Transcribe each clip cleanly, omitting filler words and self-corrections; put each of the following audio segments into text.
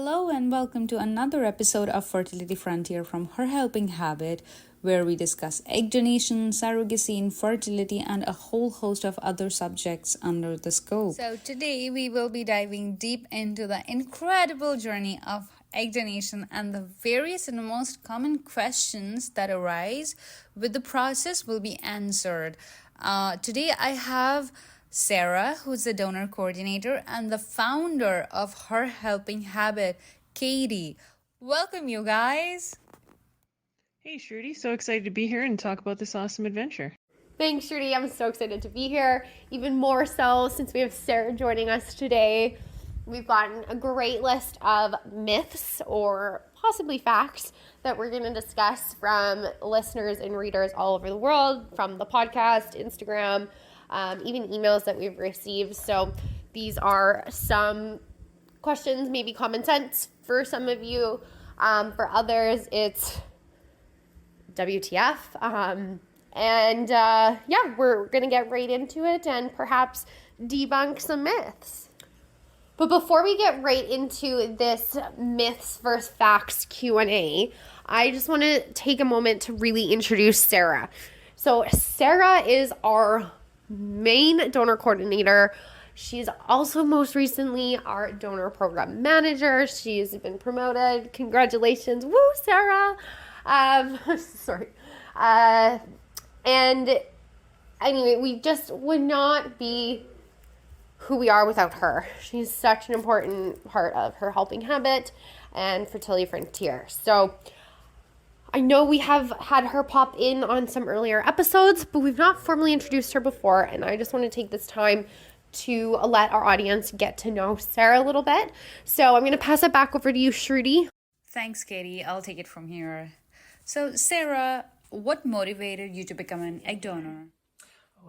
Hello and welcome to another episode of Fertility Frontier from Her Helping Habit, where we discuss egg donation, surrogacy, infertility, and a whole host of other subjects under the scope. So today we will be diving deep into the incredible journey of egg donation and the various and most common questions that arise with the process will be answered. Today I have Sarah, who's the donor coordinator and the founder of Her Helping Habit, Katie. Welcome, you guys. Hey, Shruti. So excited to be here and talk about this awesome adventure. Thanks, Shruti. I'm so excited to be here. Even more so since we have Sarah joining us today. We've gotten a great list of myths or possibly facts that we're going to discuss from listeners and readers all over the world, from the podcast, Instagram, even emails that we've received. So these are some questions, maybe common sense for some of you. For others, it's WTF. We're going to get right into it and perhaps debunk some myths. But before we get right into this myths versus facts Q&A, I just want to take a moment to really introduce Sarah. So Sarah is our main donor coordinator. She's also most recently our donor program manager. She's been promoted. Congratulations. Woo, Sarah. Sorry. And anyway, we just would not be who we are without her. She's such an important part of Her Helping Habit and Fertility Frontier. So I know we have had her pop in on some earlier episodes, but we've not formally introduced her before, and I just want to take this time to let our audience get to know Sarah a little bit. So I'm going to pass it back over to you, Shruti. Thanks, Katie. I'll take it from here. So, Sarah, what motivated you to become an egg donor?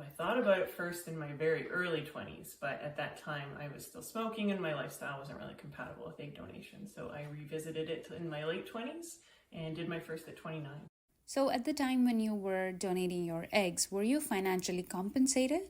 I thought about it first in my very early 20s, but at that time I was still smoking and my lifestyle wasn't really compatible with egg donation. So I revisited it in my late 20s and did my first at 29. So at the time when you were donating your eggs, were you financially compensated?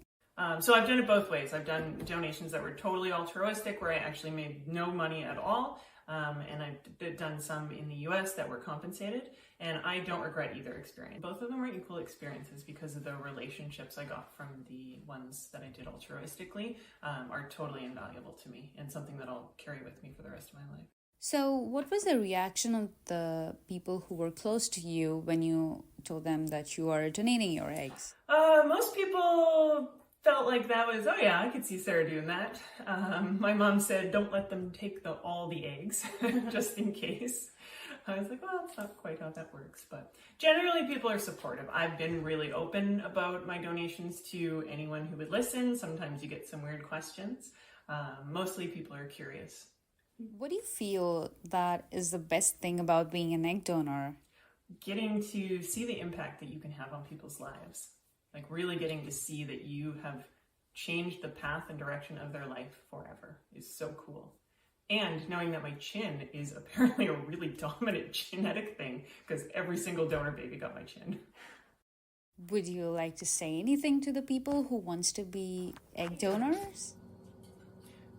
So I've done it both ways. I've done donations that were totally altruistic, where I actually made no money at all. And I've done some in the US that were compensated, and I don't regret either experience. Both of them were equal experiences because of the relationships I got from the ones that I did altruistically are totally invaluable to me and something that I'll carry with me for the rest of my life. So what was the reaction of the people who were close to you when you told them that you are donating your eggs? Most people felt like that was, oh yeah, I could see Sarah doing that. My mom said, don't let them take all the eggs, just in case. I was like, well, that's not quite how that works. But generally people are supportive. I've been really open about my donations to anyone who would listen. Sometimes you get some weird questions. Mostly people are curious. What do you feel that is the best thing about being an egg donor? Getting to see the impact that you can have on people's lives. Like really getting to see that you have changed the path and direction of their life forever is so cool. And knowing that my chin is apparently a really dominant genetic thing because every single donor baby got my chin. Would you like to say anything to the people who wants to be egg donors?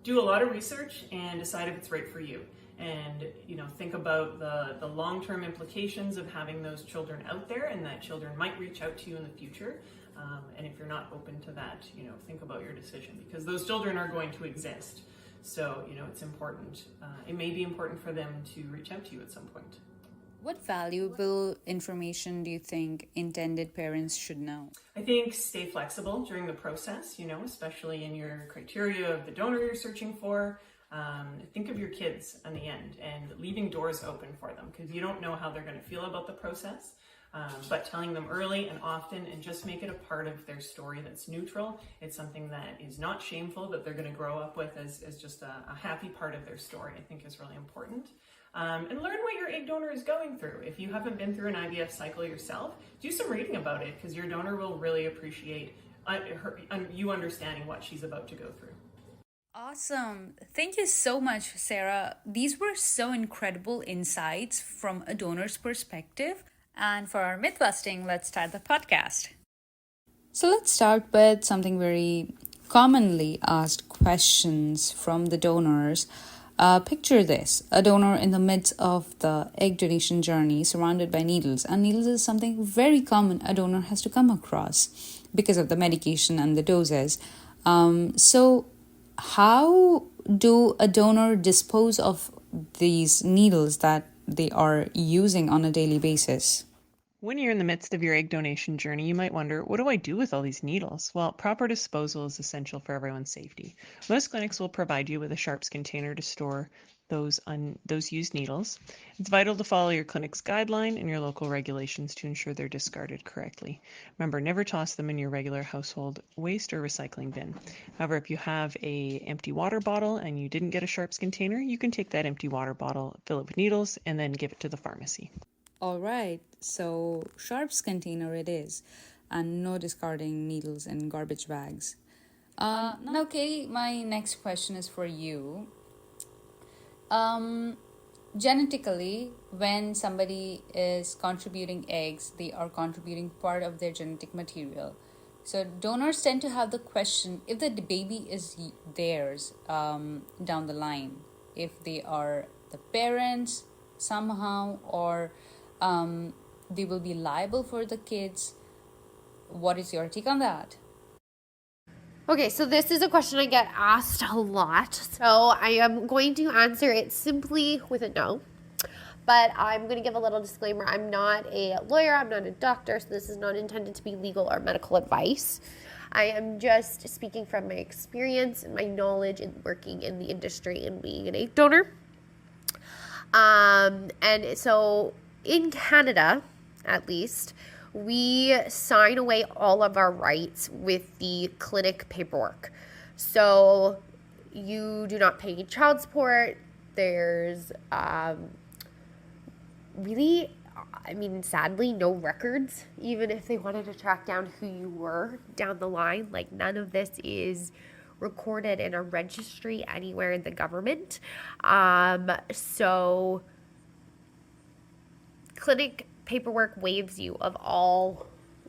Do a lot of research and decide if it's right for you. And, think about the long-term implications of having those children out there, and that children might reach out to you in the future. And if you're not open to that, think about your decision, because those children are going to exist. So, it's important. It may be important for them to reach out to you at some point. What valuable information do you think intended parents should know? I think stay flexible during the process, especially in your criteria of the donor you're searching for. Think of your kids in the end and leaving doors open for them, because you don't know how they're going to feel about the process. But telling them early and often, and just make it a part of their story that's neutral. It's something that is not shameful, that they're going to grow up with as just a happy part of their story, I think is really important. And learn what your egg donor is going through. If you haven't been through an IVF cycle yourself, do some reading about it, because your donor will really appreciate you understanding what she's about to go through. Awesome. Thank you so much, Sarah. These were so incredible insights from a donor's perspective. And for our myth busting, let's start the podcast. So let's start with something very commonly asked questions from the donors. Picture this: a donor in the midst of the egg donation journey, surrounded by needles. And needles is something very common a donor has to come across because of the medication and the doses. So, how do a donor dispose of these needles that they are using on a daily basis? When you're in the midst of your egg donation journey, you might wonder, what do I do with all these needles? Well, proper disposal is essential for everyone's safety. Most clinics will provide you with a sharps container to store those used needles. It's vital to follow your clinic's guideline and your local regulations to ensure they're discarded correctly. Remember, never toss them in your regular household waste or recycling bin. However, if you have an empty water bottle and you didn't get a sharps container, you can take that empty water bottle, fill it with needles, and then give it to the pharmacy. All right, so sharps container it is, and no discarding needles in garbage bags. Now, Kay, my next question is for you. Genetically, when somebody is contributing eggs, they are contributing part of their genetic material. So donors tend to have the question if the baby is theirs down the line, if they are the parents somehow, or they will be liable for the kids. What is your take on that? Okay, so this is a question I get asked a lot. So I am going to answer it simply with a no. But I'm going to give a little disclaimer. I'm not a lawyer, I'm not a doctor, so this is not intended to be legal or medical advice. I am just speaking from my experience and my knowledge in working in the industry and being an egg donor. And so in Canada, at least, we sign away all of our rights with the clinic paperwork. So you do not pay child support. There's really, sadly, no records, even if they wanted to track down who you were down the line. Like, none of this is recorded in a registry anywhere in the government. So clinic paperwork waives you of all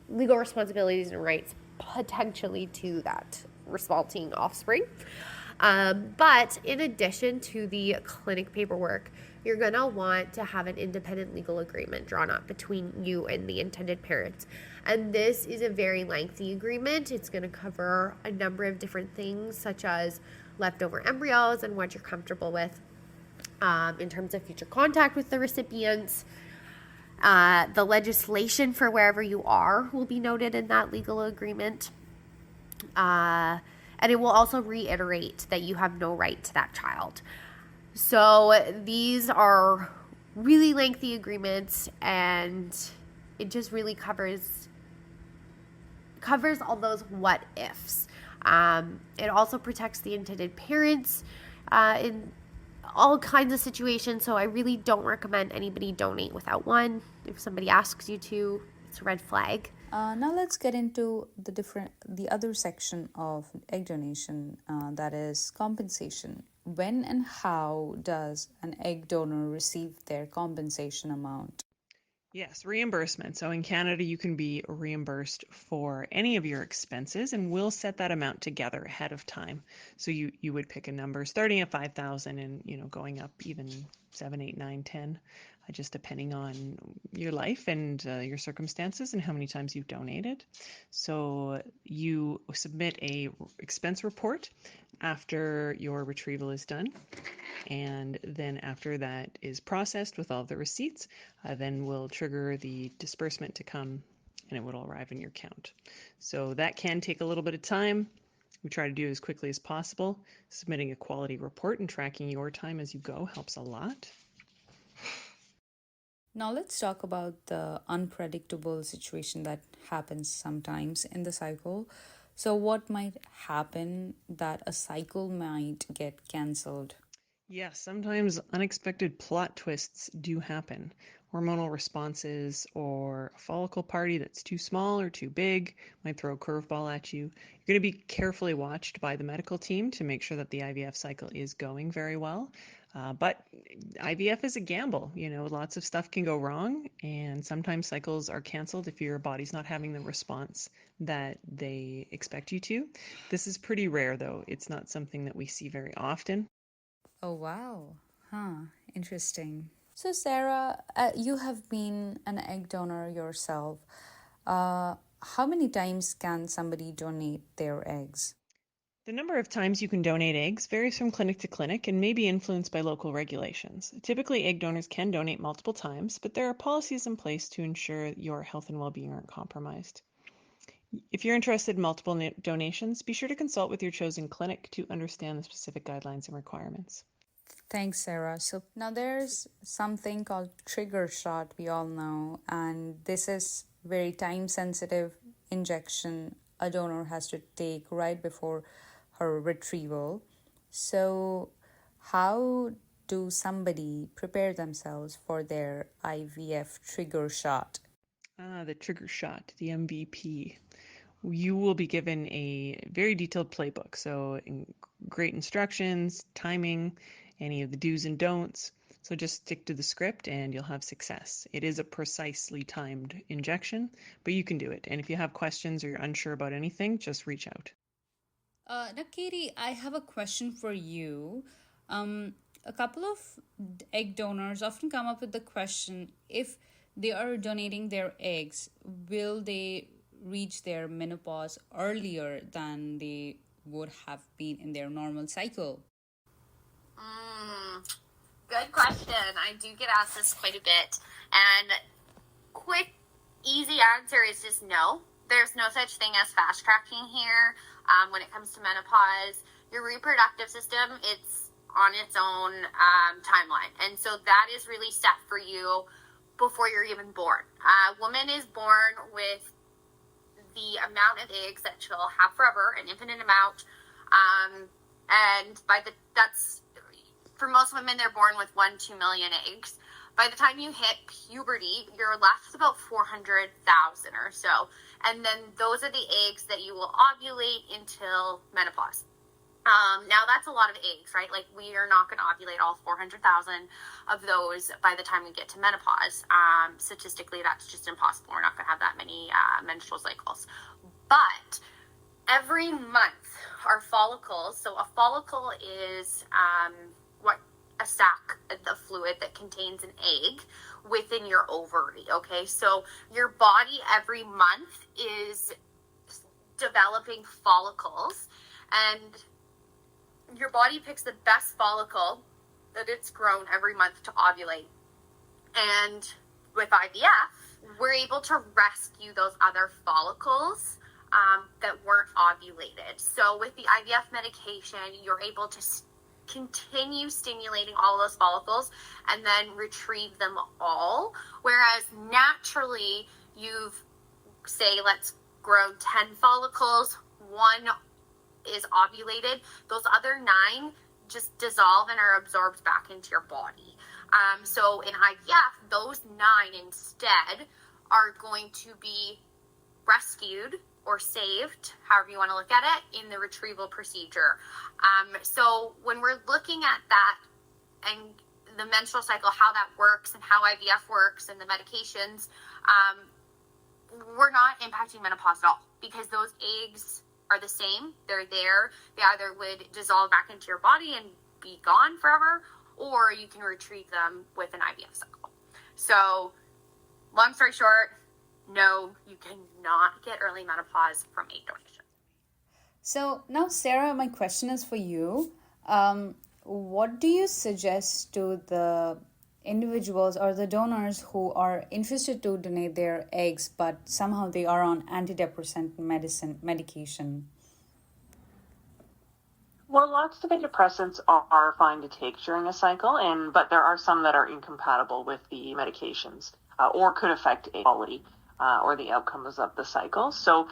legal responsibilities and rights potentially to that resulting offspring. But in addition to the clinic paperwork, you're going to want to have an independent legal agreement drawn up between you and the intended parents. And this is a very lengthy agreement. It's going to cover a number of different things, such as leftover embryos and what you're comfortable with in terms of future contact with the recipients. The legislation for wherever you are will be noted in that legal agreement. And it will also reiterate that you have no right to that child. So these are really lengthy agreements, and it just really covers all those what ifs. It also protects the intended parents in all kinds of situations, so I really don't recommend anybody donate without one. If somebody asks you to, it's a red flag. Now let's get into the other section of egg donation, that is compensation. When and how does an egg donor receive their compensation amount? Yes, reimbursement. So in Canada, you can be reimbursed for any of your expenses, and we'll set that amount together ahead of time. So you would pick a number starting at 5,000 and going up even 7, 8, 9, 10, just depending on your life and your circumstances and how many times you've donated. So you submit a expense report after your retrieval is done. And then after that is processed with all of the receipts, then we'll trigger the disbursement to come and it will arrive in your account. So that can take a little bit of time. We try to do it as quickly as possible. Submitting a quality report and tracking your time as you go helps a lot. Now let's talk about the unpredictable situation that happens sometimes in the cycle. So what might happen that a cycle might get cancelled? Yes, sometimes unexpected plot twists do happen. Hormonal responses or a follicle party that's too small or too big might throw a curveball at you. You're going to be carefully watched by the medical team to make sure that the IVF cycle is going very well. But IVF is a gamble. Lots of stuff can go wrong, and sometimes cycles are canceled if your body's not having the response that they expect you to. This is pretty rare, though. It's not something that we see very often. Oh, wow. Huh. Interesting. So, Sarah, you have been an egg donor yourself. How many times can somebody donate their eggs? The number of times you can donate eggs varies from clinic to clinic and may be influenced by local regulations. Typically, egg donors can donate multiple times, but there are policies in place to ensure your health and well-being aren't compromised. If you're interested in multiple donations, be sure to consult with your chosen clinic to understand the specific guidelines and requirements. Thanks, Sarah. So now there's something called trigger shot, we all know, and this is very time sensitive injection a donor has to take right before her retrieval. So how do somebody prepare themselves for their IVF trigger shot? The trigger shot, the MVP. You will be given a very detailed playbook, so great instructions, timing, any of the do's and don'ts. So just stick to the script and you'll have success. It is a precisely timed injection, but you can do it. And if you have questions or you're unsure about anything, just reach out. Now, Katie, I have a question for you. A couple of egg donors often come up with the question, if they are donating their eggs, will they reach their menopause earlier than they would have been in their normal cycle? Good question. I do get asked this quite a bit. And quick, easy answer is just no. There's no such thing as fast tracking here. When it comes to menopause, your reproductive system, it's on its own timeline. And so that is really set for you before you're even born. A woman is born with the amount of eggs that she'll have forever, an infinite amount. And that's for most women, they're born with 1-2 million eggs. By the time you hit puberty, you're left with about 400,000 or so. And then those are the eggs that you will ovulate until menopause. Now that's a lot of eggs, right? Like we are not going to ovulate all 400,000 of those by the time we get to menopause. Statistically, that's just impossible. We're not going to have that many menstrual cycles. But every month, our follicles, so a follicle is a sac of fluid that contains an egg within your ovary, okay? So your body every month is developing follicles, and your body picks the best follicle that it's grown every month to ovulate. And with IVF, we're able to rescue those other follicles that weren't ovulated. So with the IVF medication, you're able to continue stimulating all those follicles and then retrieve them all. Whereas naturally, let's grow 10 follicles, one is ovulated, those other 9 just dissolve and are absorbed back into your body. So in IVF, those 9 instead are going to be rescued or saved, however you want to look at it, in the retrieval procedure. So when we're looking at that and the menstrual cycle, how that works and how IVF works and the medications, we're not impacting menopause at all because those eggs are the same. They're there. They either would dissolve back into your body and be gone forever, or you can retrieve them with an IVF cycle. So long story short, no, you cannot get early menopause from egg donation. So now, Sarah, my question is for you. What do you suggest to the individuals or the donors who are interested to donate their eggs, but somehow they are on antidepressant medication? Well, lots of antidepressants are fine to take during a cycle, but there are some that are incompatible with the medications or could affect egg quality or the outcomes of the cycle. So